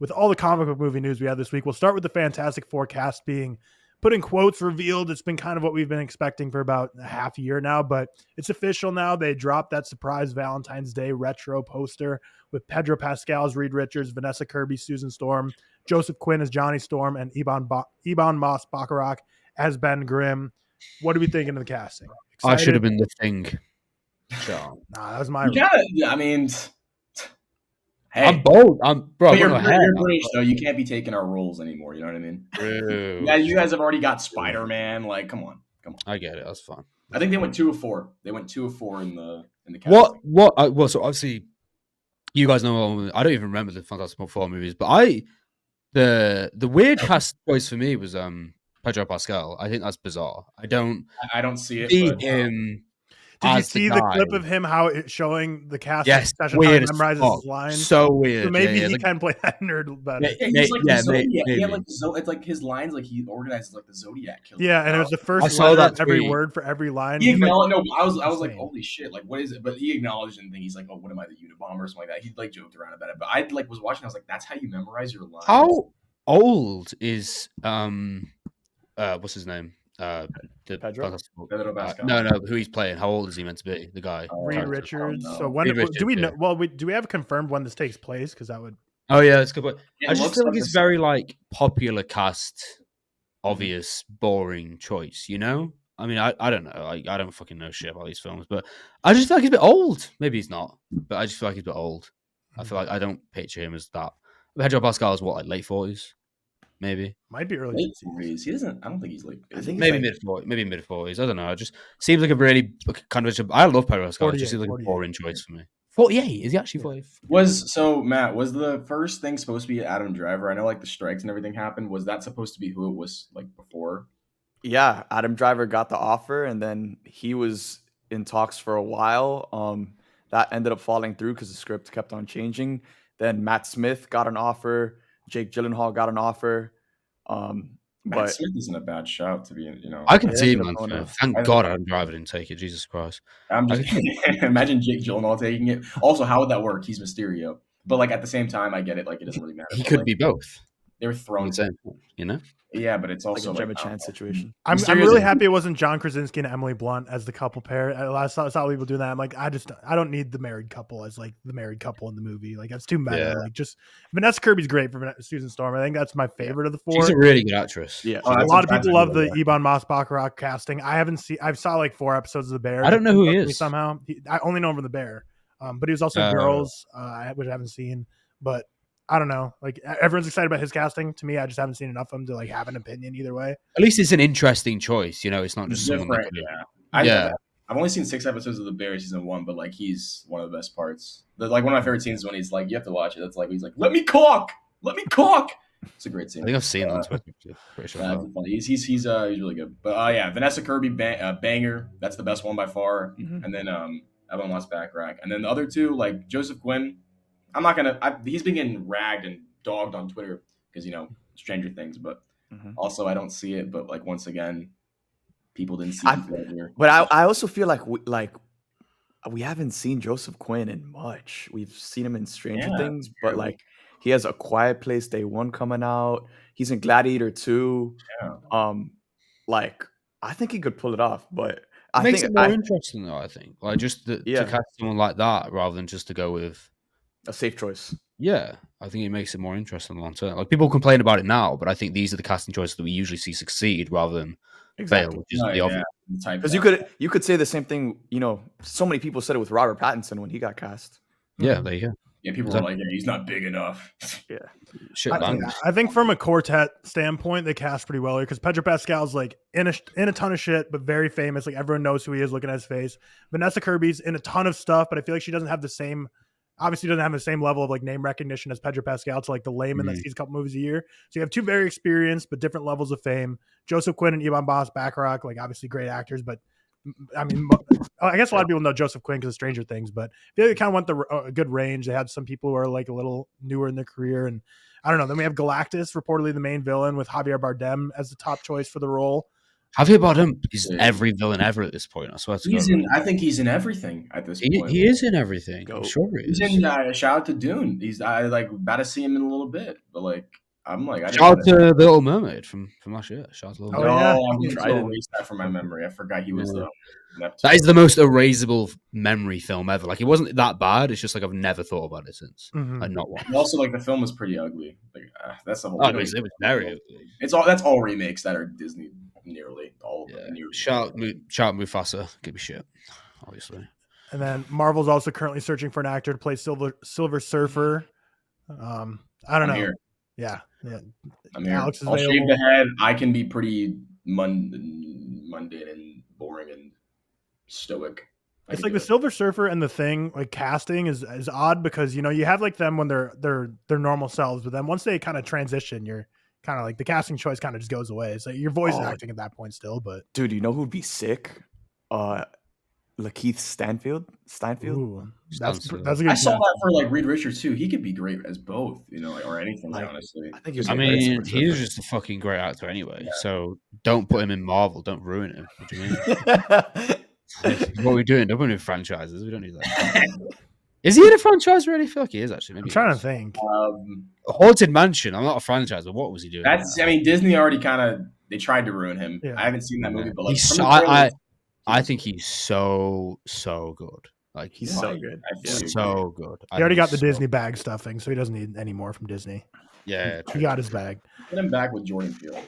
with all the comic book movie news we had this week. We'll start with the Fantastic Four cast being put in quotes, revealed. It's been kind of what we've been expecting for about a half a year now, but it's official now. They dropped that surprise Valentine's Day retro poster with Pedro Pascal as Reed Richards, Vanessa Kirby, Susan Storm, Joseph Quinn as Johnny Storm, and Ebon Moss-Bachrach as Ben Grimm. What are we thinking of the casting? Excited? I should have been the Thing. So. Nah, that was my. Yeah, I mean, hey, I'm bold. Bro. You're British, though. You can't be taking our roles anymore. You know what I mean? Yeah, you guys have already got Spider-Man. Like, come on. I get it. That's fine. I think they went 2 of 4. They went 2 of 4 in the casting. Well, so obviously, you guys know. I don't even remember the Fantastic Four movies, but the weird cast choice for me was Pedro Pascal. I think that's bizarre. I don't see it. Him. Did you see the clip of him how it's showing the cast session weird how he memorizes his lines? So weird. So maybe he can play that nerd better. It's like his lines, like he organizes like the Zodiac killer. Yeah, and it was the first letter of every word for every line. I was like, holy shit, like what is it? But he acknowledged and he's like, oh, what am I, the Unabomber or something like that? He like joked around about it. But I like was watching, I was like, that's how you memorize your lines. How old is what's his name? Pedro Pascal. No, who he's playing? How old is he meant to be? The guy, Reed Richards. So when do we know? Well, do we have confirmed when this takes place? Because that would. Oh yeah, that's a good point. I just feel like it's very like popular cast, obvious, boring choice. You know, I mean, I don't know. I don't fucking know shit about these films, but I just feel like he's a bit old. Maybe he's not, but I just feel like he's a bit old. I feel like I don't picture him as that. Pedro Pascal is what, like late 40s? Maybe might be early late 40s. He doesn't. I don't think he's like. I think maybe mid 40s. I don't know. It just seems like a really kind of. I love Pedro Pascal. It just seems like a boring choice for me. 48? Is he actually 40? Matt, was the first thing supposed to be Adam Driver? I know like the strikes and everything happened. Was that supposed to be who it was like before? Yeah, Adam Driver got the offer, and then he was in talks for a while. That ended up falling through because the script kept on changing. Then Matt Smith got an offer. Jake Gyllenhaal got an offer. Matt Smith isn't a bad shout to be, I can see him. Thank God Adam Driver didn't take it. Jesus Christ! I'm just imagine Jake Gyllenhaal taking it. Also, how would that work? He's Mysterio, but like at the same time, I get it. Like it doesn't really matter. He could be both. They were thrown, you know. Yeah, but it's also like a Gemma Chan situation. I'm really happy it wasn't John Krasinski and Emily Blunt as the couple pair. I saw people doing that. I'm like, I don't need the married couple as like the married couple in the movie. Like that's too meta. Yeah. Like just Vanessa Kirby's great for Susan Storm. I think that's my favorite of the 4. She's a really good actress. Yeah, a lot of people love the Ebon Moss-Bachrach casting. I saw like 4 episodes of The Bear. I don't know who he is somehow. I only know him from The Bear, but he was also Girls, which I haven't seen, but. I don't know. Like everyone's excited about his casting. To me, I just haven't seen enough of him to like have an opinion either way. At least it's an interesting choice. You know, it's not just different. I've only seen 6 episodes of The Bear season 1, but like he's one of the best parts. Like one of my favorite scenes is when he's like, you have to watch it. That's like he's like, let me cook. It's a great scene. I think I've seen that on Twitter. Pretty sure. He's really good. But yeah, Vanessa Kirby banger. That's the best one by far. Mm-hmm. And then Evan Moss-Bachrach. And then the other 2, like Joseph Quinn. I'm not gonna. he's been getting ragged and dogged on Twitter because Stranger Things, but also I don't see it. But like once again, people didn't see it here. But I also feel like we haven't seen Joseph Quinn in much. We've seen him in Stranger Things, but like he has A Quiet Place Day 1 coming out. He's in Gladiator 2. Yeah. Like I think he could pull it off, but it makes it more interesting though. I think like just to cast someone like that rather than just to go with a safe choice. Yeah, I think it makes it more interesting long term. Like people complain about it now, but I think these are the casting choices that we usually see succeed rather than fail, which is the obvious. Because you could say the same thing. So many people said it with Robert Pattinson when he got cast. Yeah, there you go. Yeah, people were like, he's not big enough. Yeah. I think from a quartet standpoint, they cast pretty well here because Pedro Pascal's like in a ton of shit, but very famous. Like everyone knows who he is looking at his face. Vanessa Kirby's in a ton of stuff, but I feel like she doesn't have the same level of like name recognition as Pedro Pascal to like the layman that sees a couple movies a year. So you have 2 very experienced but different levels of fame. Joseph Quinn and Ebon Moss-Bachrach, like obviously great actors, but I mean, I guess a lot of people know Joseph Quinn because of Stranger Things, but I feel like they kind of went a good range. They had some people who are like a little newer in their career, and I don't know. Then we have Galactus, reportedly the main villain, with Javier Bardem as the top choice for the role. Javier Bardem is every villain ever at this point. I swear to God. I think he's in everything at this point. He is in everything. I'm sure he is. He's in. Shout out to Dune. I like about to see him in a little bit, but like I'm like shout out to the Little Mermaid from last year. Shout out to Little Mermaid. I'm trying to erase that from my memory. I forgot he was the. That is the most erasable memory film ever. Like, it wasn't that bad. It's just like I've never thought about it since. And not once. Also, like the film was pretty ugly. Like that's the whole. It was very ugly. That's all remakes that are Disney. Nearly all. Yeah. Shout out Mufasa. Give me shit. Obviously. And then Marvel's also currently searching for an actor to play Silver Surfer. I don't know. Here. Yeah. I'm here. Alex is I'll available. shave the head. I can be pretty mundane and boring and stoic. It's like the Silver Surfer and the Thing, like casting is odd because you have like them when they're their normal selves, but then once they kind of transition, you're kind of like the casting choice kind of just goes away. It's like your voice acting at that point still, but dude, you know who'd be sick? Lakeith Stanfield. Ooh, that's a good. I saw that for like Reed Richards too. He could be great as both, or anything. Like, honestly, I think he's just a fucking great actor anyway. Yeah. So don't put him in Marvel. Don't ruin him. What do you mean? What are we doing? Don't put him in franchises. We don't need that. Is he in a franchise already? I feel like he is actually. Maybe I'm trying to think. Haunted Mansion. I'm not a franchise, but what was he doing? Disney already they tried to ruin him. Yeah. I haven't seen that movie, but like, I think he's so good. Like he's so good. So good. He already got the Disney bag stuffing, so he doesn't need any more from Disney. Yeah, he got his bag. Put him back with Jordan Peele.